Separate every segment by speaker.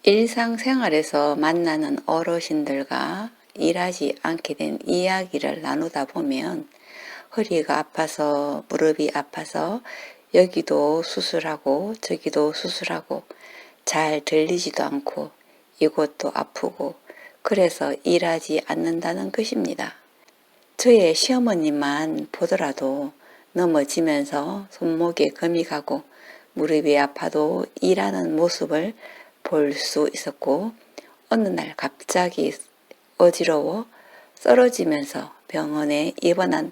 Speaker 1: 일상생활에서 만나는 어르신들과 일하지 않게 된 이야기를 나누다 보면 허리가 아파서 무릎이 아파서 여기도 수술하고 저기도 수술하고 잘 들리지도 않고 이곳도 아프고 그래서 일하지 않는다는 것입니다. 저의 시어머니만 보더라도 넘어지면서 손목에 금이 가고 무릎이 아파도 일하는 모습을 볼 수 있었고 어느 날 갑자기 어지러워 쓰러지면서 병원에 입원한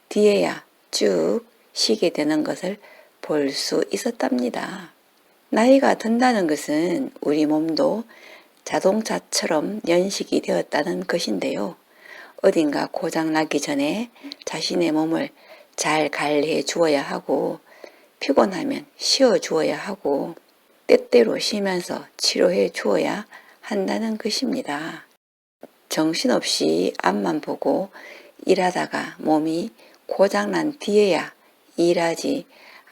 Speaker 1: 뒤에야 쭉 쉬게 되는 것을 볼 수 있었답니다. 나이가 든다는 것은 우리 몸도 자동차처럼 연식이 되었다는 것인데요. 어딘가 고장나기 전에 자신의 몸을 잘 관리해 주어야 하고 피곤하면 쉬어 주어야 하고 때때로 쉬면서 치료해 주어야 한다는 것입니다. 정신없이 앞만 보고 일하다가 몸이 고장난 뒤에야 일하지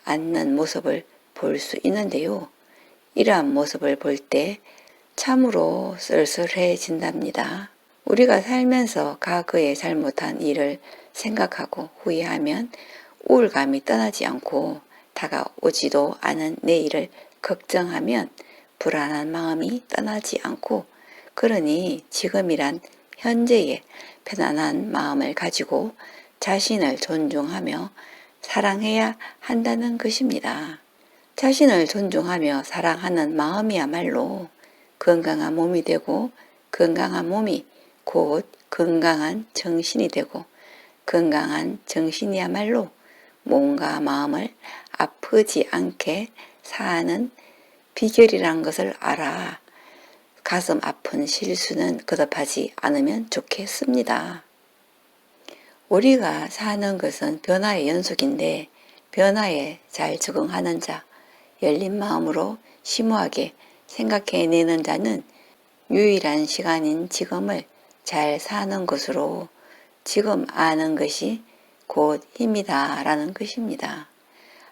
Speaker 1: 않는 모습을 볼 수 있는데요. 이러한 모습을 볼 때 참으로 쓸쓸해진답니다. 우리가 살면서 과거에 잘못한 일을 생각하고 후회하면 우울감이 떠나지 않고 다가오지도 않은 내일을 걱정하면 불안한 마음이 떠나지 않고 그러니 지금이란 현재의 편안한 마음을 가지고 자신을 존중하며 사랑해야 한다는 것입니다. 자신을 존중하며 사랑하는 마음이야말로 건강한 몸이 되고 건강한 몸이 곧 건강한 정신이 되고 건강한 정신이야말로 몸과 마음을 아프지 않게 사는 비결이란 것을 알아 가슴 아픈 실수는 거듭하지 않으면 좋겠습니다. 우리가 사는 것은 변화의 연속인데 변화에 잘 적응하는 자, 열린 마음으로 심오하게 생각해내는 자는 유일한 시간인 지금을 잘 사는 것으로 지금 아는 것이 곧 힘이다 라는 것입니다.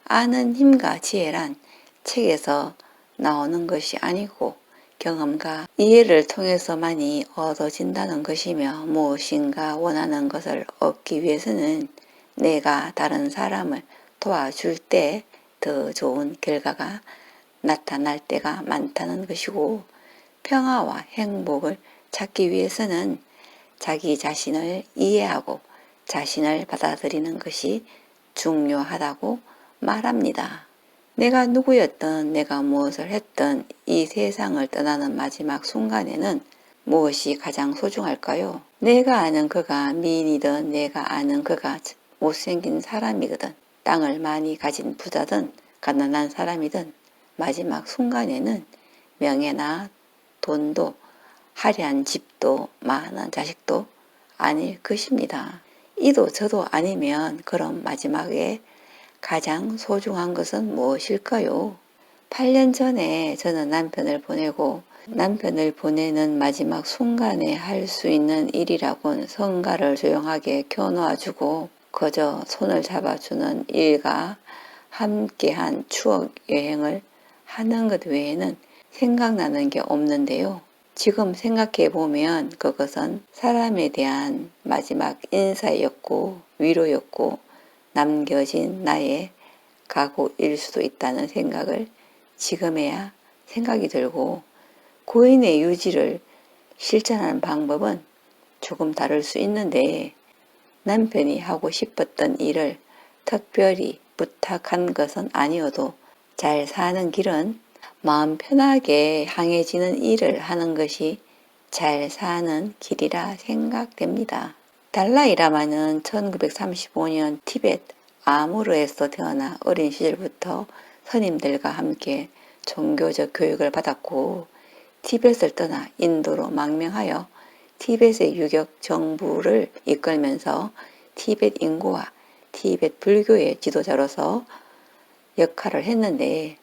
Speaker 1: 아는 힘과 지혜란 책에서 나오는 것이 아니고 경험과 이해를 통해서만이 얻어진다는 것이며 무엇인가 원하는 것을 얻기 위해서는 내가 다른 사람을 도와줄 때 더 좋은 결과가 나타날 때가 많다는 것이고 평화와 행복을 찾기 위해서는 자기 자신을 이해하고 자신을 받아들이는 것이 중요하다고 말합니다. 내가 누구였든 내가 무엇을 했든 이 세상을 떠나는 마지막 순간에는 무엇이 가장 소중할까요? 내가 아는 그가 미인이든 내가 아는 그가 못생긴 사람이거든 땅을 많이 가진 부자든 가난한 사람이든 마지막 순간에는 명예나 돈도 화려한 집도 많은 자식도 아닐 것입니다. 이도 저도 아니면 그럼 마지막에 가장 소중한 것은 무엇일까요? 8년 전에 저는 남편을 보내고 남편을 보내는 마지막 순간에 할 수 있는 일이라곤 성가를 조용하게 켜놓아주고 그저 손을 잡아주는 일과 함께한 추억 여행을 하는 것 외에는 생각나는 게 없는데요. 지금 생각해 보면 그것은 사람에 대한 마지막 인사였고 위로였고 남겨진 나의 각오일 수도 있다는 생각을 지금에야 생각이 들고 고인의 유지를 실천하는 방법은 조금 다를 수 있는데 남편이 하고 싶었던 일을 특별히 부탁한 것은 아니어도 잘 사는 길은 마음 편하게 향해지는 일을 하는 것이 잘 사는 길이라 생각됩니다. 달라이라마는 1935년 티벳 아무르에서 태어나 어린 시절부터 스님들과 함께 종교적 교육을 받았고 티벳을 떠나 인도로 망명하여 티벳의 유격 정부를 이끌면서 티벳 인구와 티벳 불교의 지도자로서 역할을 했는데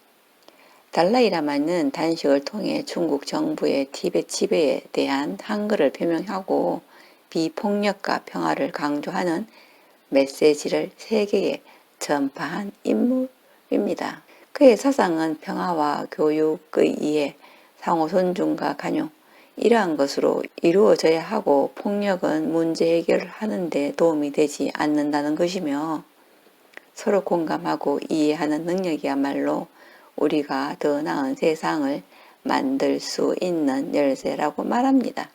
Speaker 1: 달라이라마는 단식을 통해 중국 정부의 티벳 지배에 대한 한글을 표명하고 비폭력과 평화를 강조하는 메시지를 세계에 전파한 인물입니다. 그의 사상은 평화와 교육의 이해, 상호 존중과 간용, 이러한 것으로 이루어져야 하고 폭력은 문제 해결을 하는데 도움이 되지 않는다는 것이며 서로 공감하고 이해하는 능력이야말로 우리가 더 나은 세상을 만들 수 있는 열쇠라고 말합니다.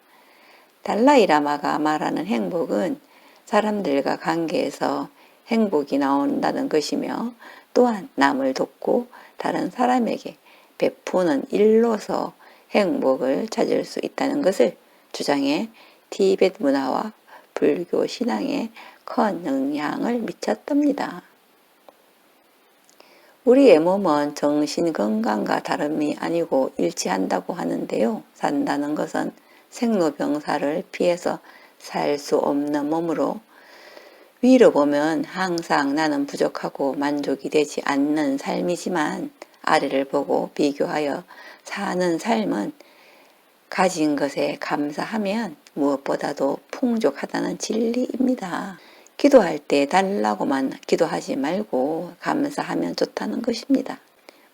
Speaker 1: 달라이 라마가 말하는 행복은 사람들과 관계에서 행복이 나온다는 것이며 또한 남을 돕고 다른 사람에게 베푸는 일로서 행복을 찾을 수 있다는 것을 주장해 티베트 문화와 불교 신앙에 큰 영향을 미쳤답니다. 우리의 몸은 정신 건강과 다름이 아니고 일치한다고 하는데요. 산다는 것은 생로병사를 피해서 살 수 없는 몸으로 위로 보면 항상 나는 부족하고 만족이 되지 않는 삶이지만 아래를 보고 비교하여 사는 삶은 가진 것에 감사하면 무엇보다도 풍족하다는 진리입니다. 기도할 때 달라고만 기도하지 말고 감사하면 좋다는 것입니다.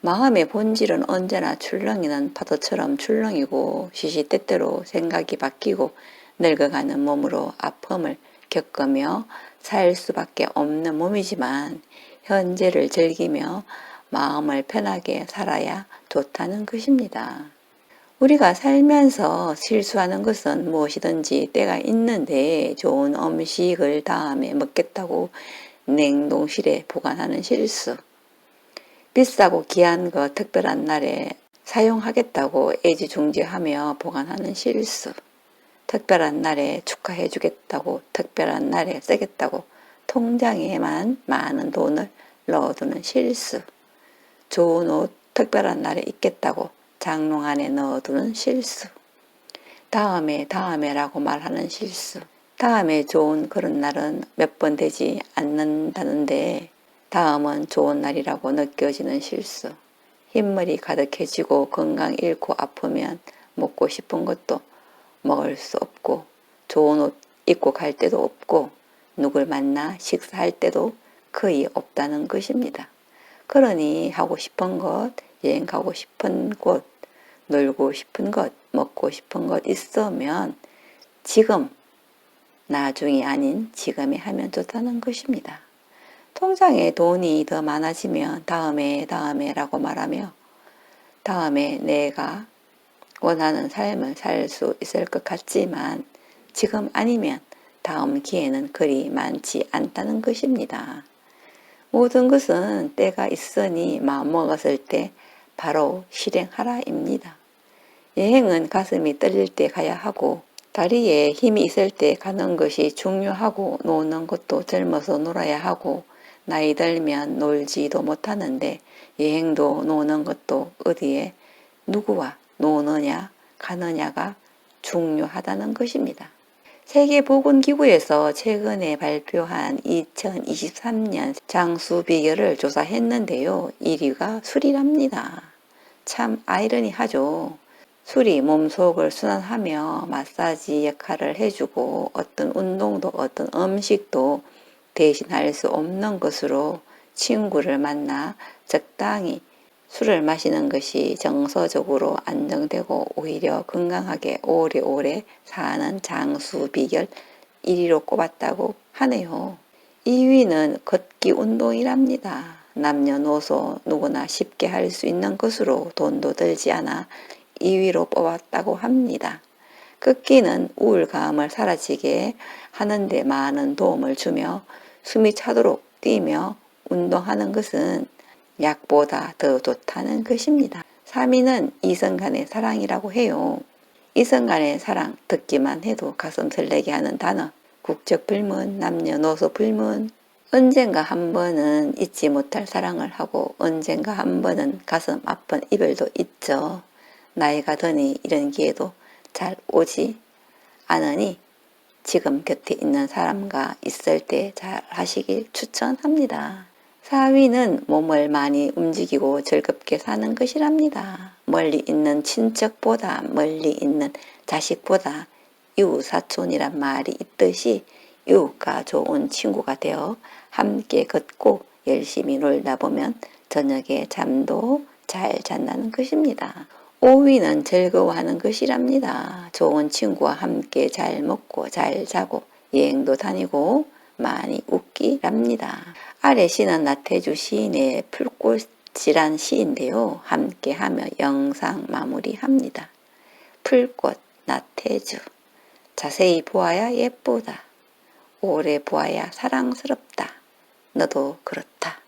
Speaker 1: 마음의 본질은 언제나 출렁이는 파도처럼 출렁이고 시시때때로 생각이 바뀌고 늙어가는 몸으로 아픔을 겪으며 살 수밖에 없는 몸이지만 현재를 즐기며 마음을 편하게 살아야 좋다는 것입니다. 우리가 살면서 실수하는 것은 무엇이든지 때가 있는데 좋은 음식을 다음에 먹겠다고 냉동실에 보관하는 실수, 비싸고 귀한 것 특별한 날에 사용하겠다고 애지중지하며 보관하는 실수, 특별한 날에 축하해 주겠다고 특별한 날에 쓰겠다고 통장에만 많은 돈을 넣어두는 실수, 좋은 옷 특별한 날에 입겠다고 장롱 안에 넣어두는 실수, 다음에라고 말하는 실수, 다음에 좋은 그런 날은 몇 번 되지 않는다는데 다음은 좋은 날이라고 느껴지는 실수, 흰머리 가득해지고 건강 잃고 아프면 먹고 싶은 것도 먹을 수 없고 좋은 옷 입고 갈 때도 없고 누굴 만나 식사할 때도 거의 없다는 것입니다. 그러니 하고 싶은 것, 여행 가고 싶은 곳, 놀고 싶은 것, 먹고 싶은 것 있으면 지금, 나중이 아닌 지금에 하면 좋다는 것입니다. 통장에 돈이 더 많아지면 다음에라고 말하며 다음에 내가 원하는 삶을 살 수 있을 것 같지만 지금 아니면 다음 기회는 그리 많지 않다는 것입니다. 모든 것은 때가 있으니 마음먹었을 때 바로 실행하라입니다. 여행은 가슴이 떨릴 때 가야 하고 다리에 힘이 있을 때 가는 것이 중요하고 노는 것도 젊어서 놀아야 하고 나이 들면 놀지도 못하는데 여행도 노는 것도 어디에 누구와 노느냐 가느냐가 중요하다는 것입니다. 세계보건기구에서 최근에 발표한 2023년 장수 비결을 조사했는데요. 1위가 술이랍니다. 참 아이러니하죠. 술이 몸속을 순환하며 마사지 역할을 해주고 어떤 운동도 어떤 음식도 대신할 수 없는 것으로 친구를 만나 적당히 술을 마시는 것이 정서적으로 안정되고 오히려 건강하게 오래오래 사는 장수 비결 1위로 꼽았다고 하네요. 2위는 걷기 운동이랍니다. 남녀노소 누구나 쉽게 할 수 있는 것으로 돈도 들지 않아 2위로 뽑았다고 합니다. 걷기는 우울감을 사라지게 하는 데 많은 도움을 주며 숨이 차도록 뛰며 운동하는 것은 약보다 더 좋다는 것입니다. 3위는 이성 간의 사랑이라고 해요. 이성 간의 사랑 듣기만 해도 가슴 설레게 하는 단어, 국적 불문, 남녀노소 불문, 언젠가 한 번은 잊지 못할 사랑을 하고 언젠가 한 번은 가슴 아픈 이별도 있죠. 나이가 드니 이런 기회도 잘 오지 않으니 지금 곁에 있는 사람과 있을 때 잘 하시길 추천합니다. 4위는 몸을 많이 움직이고 즐겁게 사는 것이랍니다. 멀리 있는 친척보다 멀리 있는 자식보다 이웃사촌이란 말이 있듯이 이웃과 좋은 친구가 되어 함께 걷고 열심히 놀다 보면 저녁에 잠도 잘 잔다는 것입니다. 오위는 즐거워하는 것이랍니다. 좋은 친구와 함께 잘 먹고 잘 자고 여행도 다니고 많이 웃기랍니다. 아래 시는 나태주 시인의 풀꽃이란 시인데요. 함께하며 영상 마무리합니다. 풀꽃 나태주. 자세히 보아야 예쁘다. 오래 보아야 사랑스럽다. 너도 그렇다.